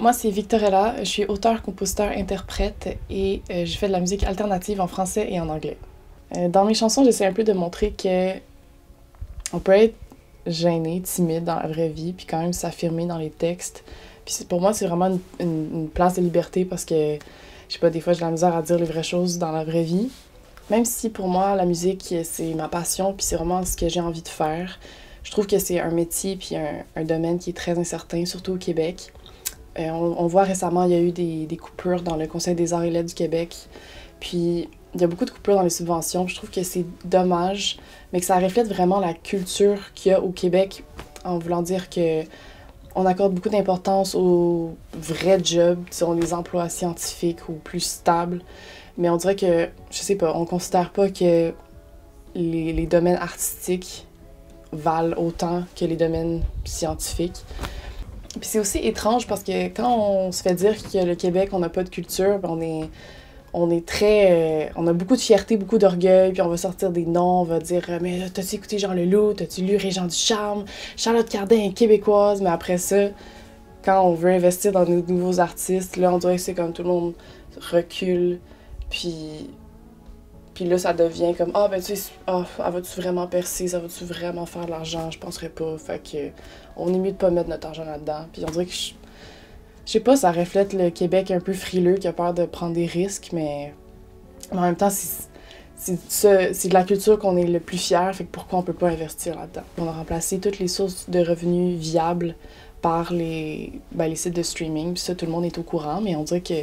Moi, c'est Victorella, je suis auteure, compositeur, interprète et je fais de la musique alternative en français et en anglais. Dans mes chansons, j'essaie un peu de montrer que on peut être gêné, timide dans la vraie vie, puis quand même s'affirmer dans les textes. Puis pour moi, c'est vraiment une place de liberté parce que, je sais pas, des fois, j'ai de la misère à dire les vraies choses dans la vraie vie. Même si pour moi, la musique, c'est ma passion, puis c'est vraiment ce que j'ai envie de faire. Je trouve que c'est un métier puis un domaine qui est très incertain, surtout au Québec. On voit récemment, il y a eu des coupures dans le Conseil des arts et lettres du Québec. Puis, il y a beaucoup de coupures dans les subventions. Je trouve que c'est dommage, mais que ça reflète vraiment la culture qu'il y a au Québec, en voulant dire que on accorde beaucoup d'importance aux vrais jobs, disons les emplois scientifiques ou plus stables. Mais on dirait que, je sais pas, on considère pas que les domaines artistiques valent autant que les domaines scientifiques. Puis c'est aussi étrange parce que quand on se fait dire que le Québec, on n'a pas de culture, ben on est très... on a beaucoup de fierté, beaucoup d'orgueil, puis on va sortir des noms, on va dire « Mais t'as-tu écouté Jean Leloup? T'as-tu lu Régent Ducharme? Charlotte Cardin est québécoise. » Mais après ça, quand on veut investir dans nos nouveaux artistes, là, on dirait que c'est comme tout le monde recule, puis là, ça devient comme « Ah, ben tu sais, elle va-tu vraiment percer? Ça va-tu vraiment faire de l'argent? Je penserais pas. » Fait que on est mieux de pas mettre notre argent là-dedans. Puis on dirait que, je sais pas, ça reflète le Québec un peu frileux qui a peur de prendre des risques, mais en même temps, c'est de la culture qu'on est le plus fier, fait que pourquoi on peut pas investir là-dedans? On a remplacé toutes les sources de revenus viables par les sites de streaming, puis ça, tout le monde est au courant, mais on dirait que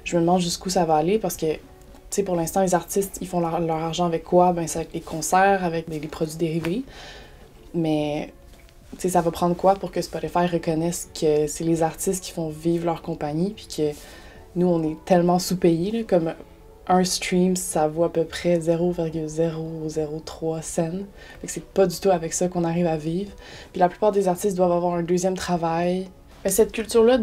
je me demande jusqu'où ça va aller parce que tu sais, pour l'instant, les artistes, ils font leur argent avec quoi? Ben, c'est avec les concerts, avec les produits dérivés. Mais, tu sais, ça va prendre quoi pour que Spotify reconnaisse que c'est les artistes qui font vivre leur compagnie, puis que nous, on est tellement sous-payés, là, comme un stream, ça vaut à peu près 0,003 cents. Fait que c'est pas du tout avec ça qu'on arrive à vivre. Puis la plupart des artistes doivent avoir un deuxième travail. Mais cette culture-là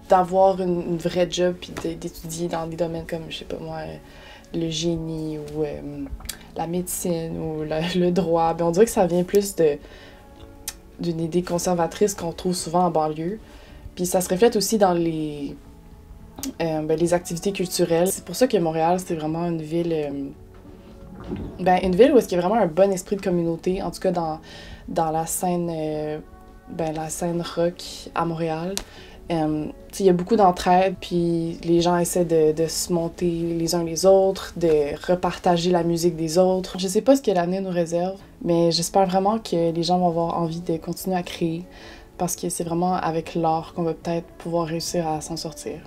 d'avoir une vraie job puis d'étudier dans des domaines comme, je sais pas moi, le génie ou la médecine ou le droit, ben on dirait que ça vient plus d'une idée conservatrice qu'on trouve souvent en banlieue. Puis ça se reflète aussi dans les activités culturelles. C'est pour ça que Montréal, c'est vraiment une ville une ville où est-ce qu'il y a vraiment un bon esprit de communauté, en tout cas dans la scène rock à Montréal. Il y a beaucoup d'entraide, puis les gens essaient de se monter les uns les autres, de repartager la musique des autres. Je sais pas ce que l'avenir nous réserve, mais j'espère vraiment que les gens vont avoir envie de continuer à créer, parce que c'est vraiment avec l'art qu'on va peut-être pouvoir réussir à s'en sortir.